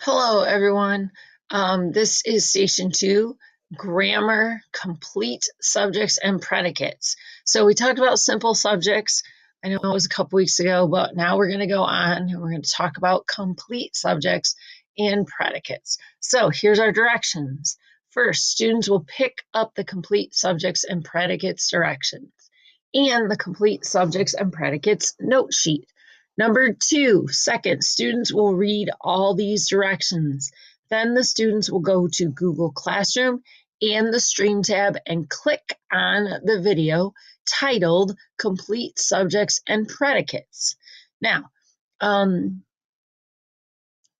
Hello, everyone. This is Station 2, Grammar, Complete Subjects and Predicates. So we talked about simple subjects. I know it was a couple weeks ago, but now we're going to go on and we're going to talk about complete subjects and predicates. So here's our directions. First, students will pick up the complete subjects and predicates directions and the complete subjects and predicates note sheet. Number two, second, students will read all these directions. Then the students will go to Google Classroom and the Stream tab and click on the video titled Complete Subjects and Predicates. Now,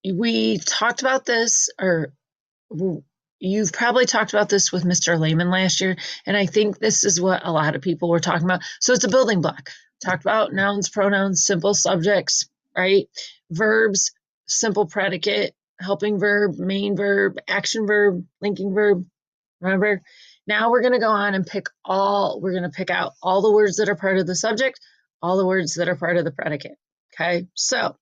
we talked about this, or you've probably talked about this with Mr. Lehman last year, and I think this is what a lot of people were talking about. So it's a building block. Talked about nouns, pronouns, simple subjects, right? Verbs, simple predicate, helping verb, main verb, action verb, linking verb. Remember? Now we're going to go on and pick out all the words that are part of the subject, all the words that are part of the predicate. Okay, so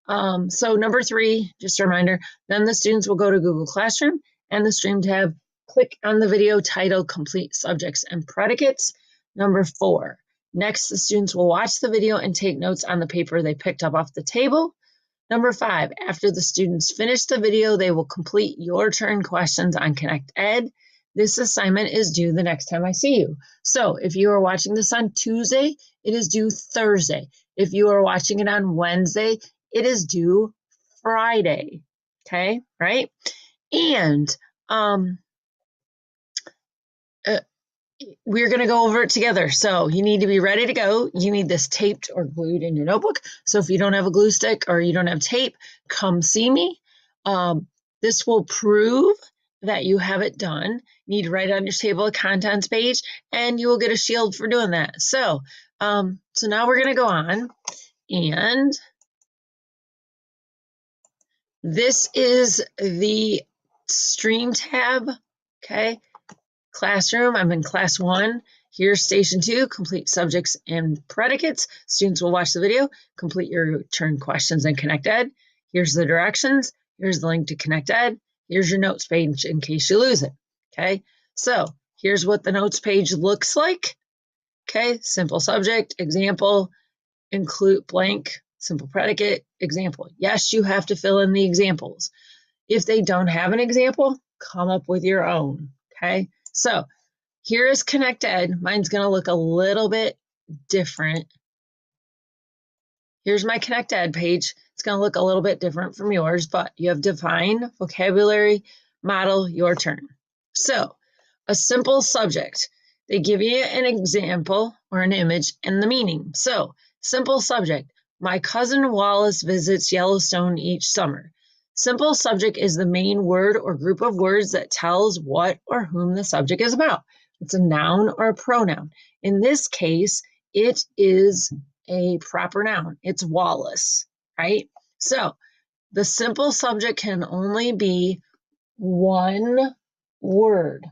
number three, just a reminder, then the students will go to Google Classroom and the Stream tab, click on the video titled Complete Subjects and Predicates. Number four, next the students will watch the video and take notes on the paper they picked up off the table. Number five, after the students finish the video, they will complete your turn questions on Connect Ed. This assignment is due the next time I see you. So if you are watching this on Tuesday, it is due Thursday. If you are watching it on Wednesday, it is due Friday. Okay, right? And we're going to go over it together. So you need to be ready to go. You need this taped or glued in your notebook. So if you don't have a glue stick or you don't have tape, come see me. This will prove that you have it done. You need to write it on your table of contents page, and you will get a shield for doing that. So now we're going to go on, and this is the Stream tab, okay? Classroom, I'm in class 1. Here's Station 2, complete subjects and predicates. Students will watch the video, complete your turn questions and Connect Ed. Here's the directions. Here's the link to Connect Ed. Here's your notes page in case you lose it, okay? So here's what the notes page looks like, okay? Simple subject, example, include blank, simple predicate, example. Yes, you have to fill in the examples. If they don't have an example, come up with your own, okay? So here is Connect Ed. Mine's going to look a little bit different. Here's my Connect Ed page. It's going to look a little bit different from yours, but you have define, vocabulary, model, your turn. So a simple subject. They give you an example or an image and the meaning. So simple subject. My cousin Wallace visits Yellowstone each summer. Simple subject is the main word or group of words that tells what or whom the subject is about. It's a noun or a pronoun. In this case, it is a proper noun. It's Wallace, right? So the simple subject can only be one word,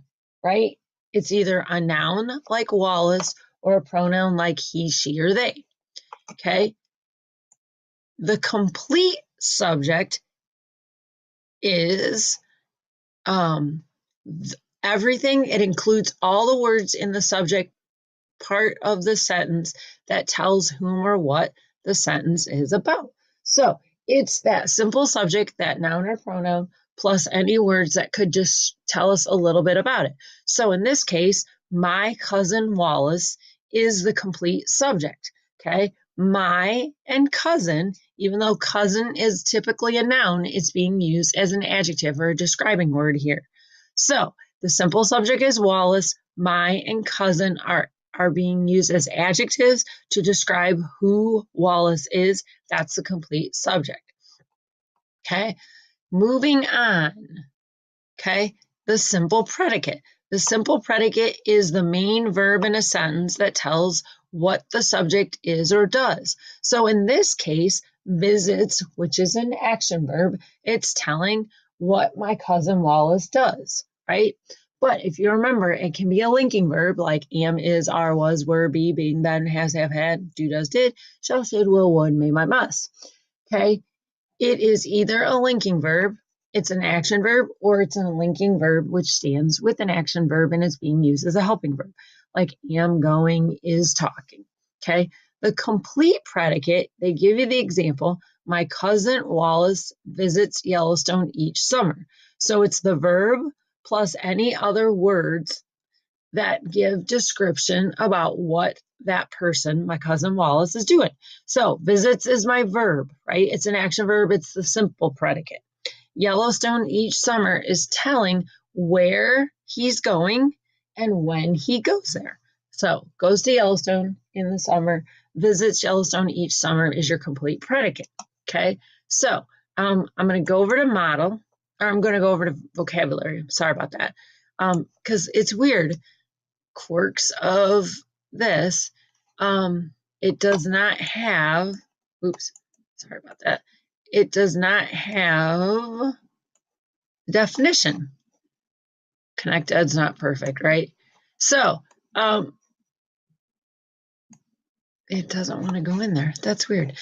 right? It's either a noun like Wallace or a pronoun like he, she, or they, okay? The complete subject is everything. It includes all the words in the subject part of the sentence that tells whom or what the sentence is about. So it's that simple subject, that noun or pronoun, plus any words that could just tell us a little bit about it. So in this case, my cousin Wallace is the complete subject, okay? My and cousin, even though cousin is typically a noun, it's being used as an adjective or a describing word here. So the simple subject is Wallace. My and cousin are being used as adjectives to describe who Wallace is. That's the complete subject. Okay, moving on. Okay, the simple predicate. The simple predicate is the main verb in a sentence that tells what the subject is or does. So in this case, visits, which is an action verb, it's telling what my cousin Wallace does, right? But if you remember, it can be a linking verb like am, is, are, was, were, be, being, been, has, have, had, do, does, did, shall, should, will, would, may, might, must. Okay, it is either a linking verb it's an action verb or it's a linking verb, which stands with an action verb and is being used as a helping verb, like am, going, is, talking. Okay. The complete predicate, they give you the example, my cousin Wallace visits Yellowstone each summer. So it's the verb plus any other words that give description about what that person, my cousin Wallace, is doing. So visits is my verb, right? It's an action verb. It's the simple predicate. Yellowstone each summer is telling where he's going and when he goes there. So goes to Yellowstone in the summer, visits Yellowstone each summer is your complete predicate. Okay, so I'm going to go over to model, or I'm going to go over to vocabulary. Sorry about that, because it's weird. Quirks of this, it does not have, oops, sorry about that. It does not have definition. ConnectEd's not perfect, right? So, it doesn't want to go in there. That's weird.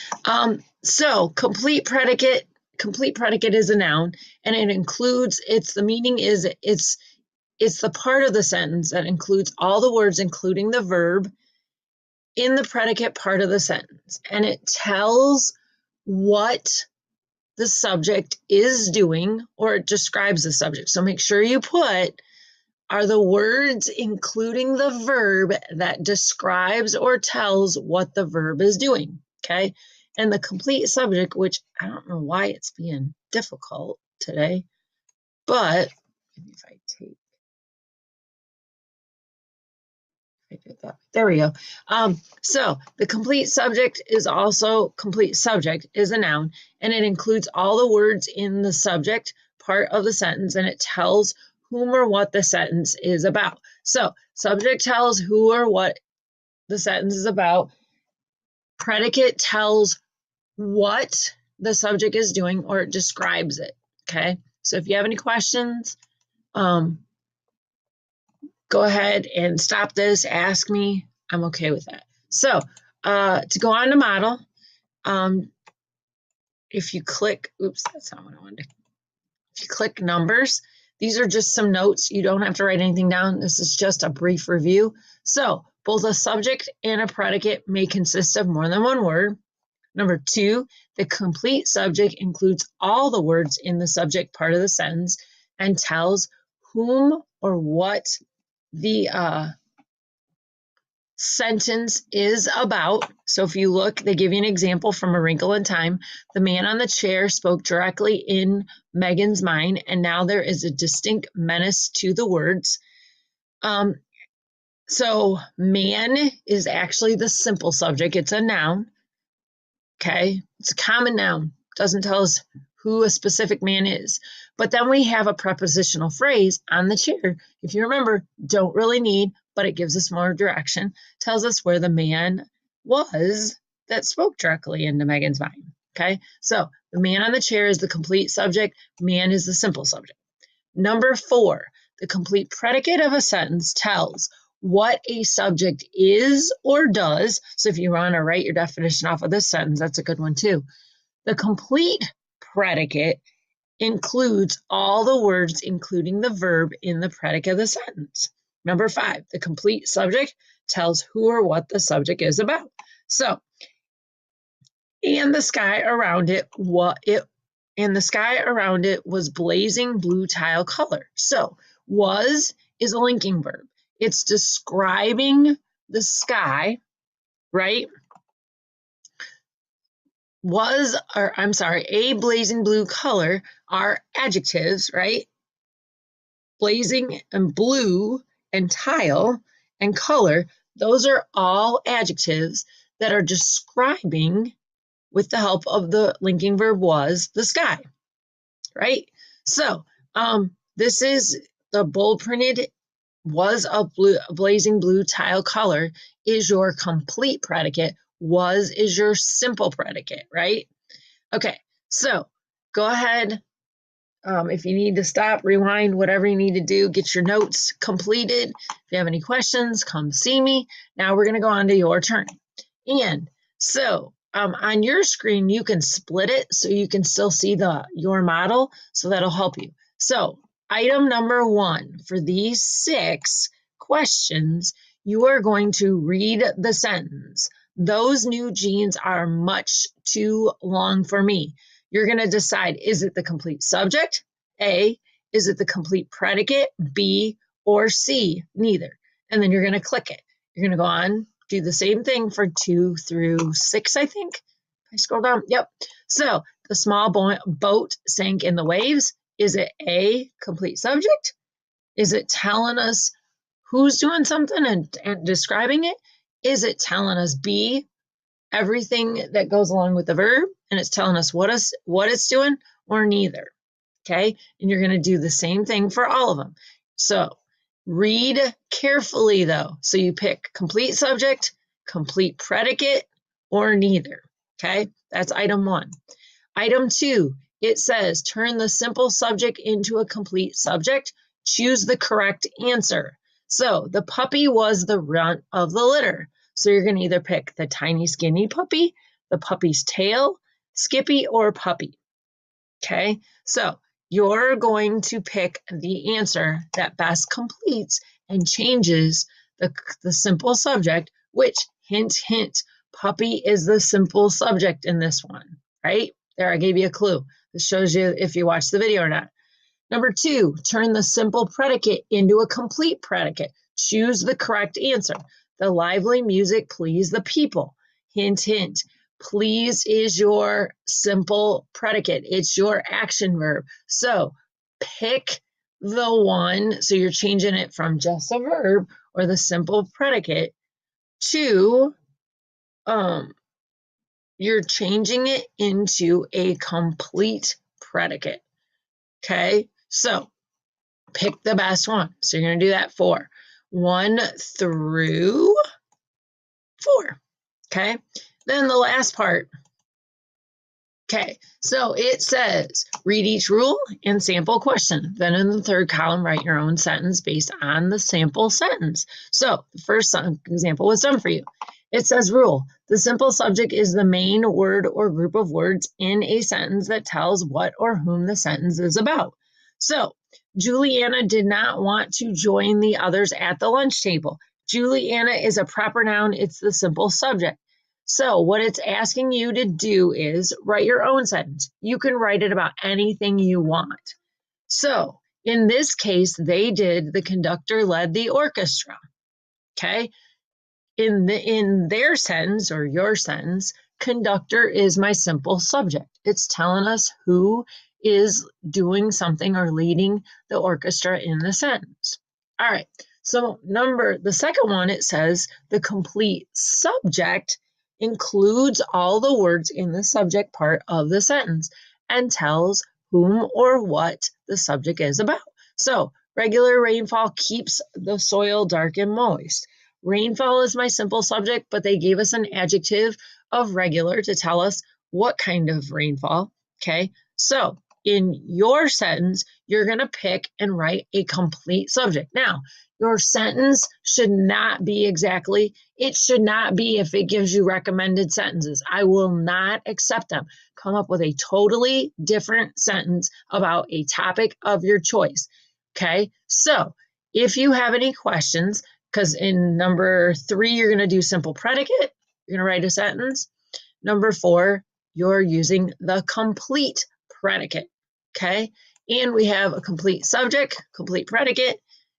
So complete predicate is a noun, and it includes, the meaning is it's the part of the sentence that includes all the words, including the verb, in the predicate part of the sentence. And it tells what the subject is doing, or it describes the subject. So make sure you put, are the words including the verb that describes or tells what the verb is doing, okay? And the complete subject, which I don't know why it's being difficult today, but if I take, there we go. So the complete subject is a noun, and it includes all the words in the subject part of the sentence, and it tells whom or what the sentence is about. So subject tells who or what the sentence is about. Predicate tells what the subject is doing, or it describes it. Okay. So if you have any questions, go ahead and stop this, ask me. I'm okay with that. So to go on to model, if you click, oops, that's not what I wanted. If you click numbers, these are just some notes. You don't have to write anything down. This is just a brief review. So both a subject and a predicate may consist of more than one word. Number 2, the complete subject includes all the words in the subject part of the sentence and tells whom or what the sentence is about. So if you look, they give you an example from A Wrinkle in Time. The man on the chair spoke directly in Megan's mind, and now there is a distinct menace to the words. So man is actually the simple subject. It's a noun. Okay, it's a common noun. Doesn't tell us who a specific man is. But then we have a prepositional phrase on the chair. If you remember, don't really need, but it gives us more direction. Tells us where the man was that spoke directly into Megan's mind. Okay, so the man on the chair is the complete subject. Man is the simple subject. Number 4, the complete predicate of a sentence tells what a subject is or does. So if you want to write your definition off of this sentence, that's a good one too. The complete predicate includes all the words, including the verb, in the predicate of the sentence. Number 5, the complete subject tells who or what the subject is about. So, and the sky around it, was blazing blue tile color. So, was is a linking verb. It's describing the sky, right? A blazing blue color are adjectives, right? Blazing and blue and tile and color, those are all adjectives that are describing, with the help of the linking verb was, the sky, right? So this is the bold printed was a blazing blue tile color is your complete predicate. Was is your simple predicate, right? Okay, so go ahead. If you need to stop, rewind, whatever you need to do, get your notes completed. If you have any questions, come see me. Now we're going to go on to your turn. And so on your screen, you can split it so you can still see your model, so that'll help you. So item number 1 for these 6 questions, you are going to read the sentence. Those new jeans are much too long for me. You're going to decide, is it the complete subject? A. Is it the complete predicate? B. Or C? Neither. And then you're going to click it. You're going to go on, do the same thing for 2 through 6, I think. If I scroll down, yep. So the small boat sank in the waves. Is it A, complete subject? Is it telling us who's doing something and describing it? Is it telling us B, everything that goes along with the verb, and it's telling us what it's doing, or neither? Okay, and you're going to do the same thing for all of them. So read carefully though. So you pick complete subject, complete predicate, or neither. Okay, that's item 1. Item 2, it says turn the simple subject into a complete subject. Choose the correct answer. So the puppy was the runt of the litter. So you're going to either pick the tiny skinny puppy, the puppy's tail, Skippy, or puppy. Okay, so you're going to pick the answer that best completes and changes the simple subject, which, hint, hint, puppy is the simple subject in this one, right? There, I gave you a clue. This shows you if you watch the video or not. Number 2, turn the simple predicate into a complete predicate. Choose the correct answer. The lively music pleased the people. Hint, hint. Please is your simple predicate. It's your action verb. So pick the one. So you're changing it from just a verb or the simple predicate to, you're changing it into a complete predicate. Okay, so pick the best one. So you're going to do that for 1 through 4. Okay, then the last part. Okay, so it says read each rule and sample question. Then in the 3rd column, write your own sentence based on the sample sentence. So the first example was done for you. It says rule. The simple subject is the main word or group of words in a sentence that tells what or whom the sentence is about. So Juliana did not want to join the others at the lunch table. Juliana is a proper noun. It's the simple subject. So what it's asking you to do is write your own sentence. You can write it about anything you want. So in this case, they did, the conductor led the orchestra. Okay. In their sentence or your sentence, conductor is my simple subject. It's telling us who is doing something or leading the orchestra in the sentence. All right. So the second one, it says the complete subject includes all the words in the subject part of the sentence and tells whom or what the subject is about. So regular rainfall keeps the soil dark and moist. Rainfall is my simple subject, but they gave us an adjective of regular to tell us what kind of rainfall. Okay, so in your sentence, you're going to pick and write a complete subject. Now, your sentence should not be it should not be if it gives you recommended sentences. I will not accept them. Come up with a totally different sentence about a topic of your choice. Okay, so if you have any questions, because in number 3, you're going to do simple predicate. You're going to write a sentence. Number 4, you're using the complete predicate. Okay, and we have a complete subject, complete predicate.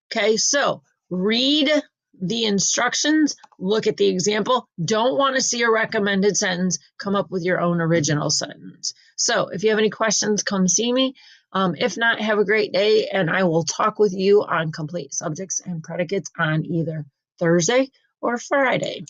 Okay, so read the instructions, look at the example. Don't want to see a recommended sentence, come up with your own original sentence. So if you have any questions, come see me. If not, have a great day, and I will talk with you on complete subjects and predicates on either Thursday or Friday.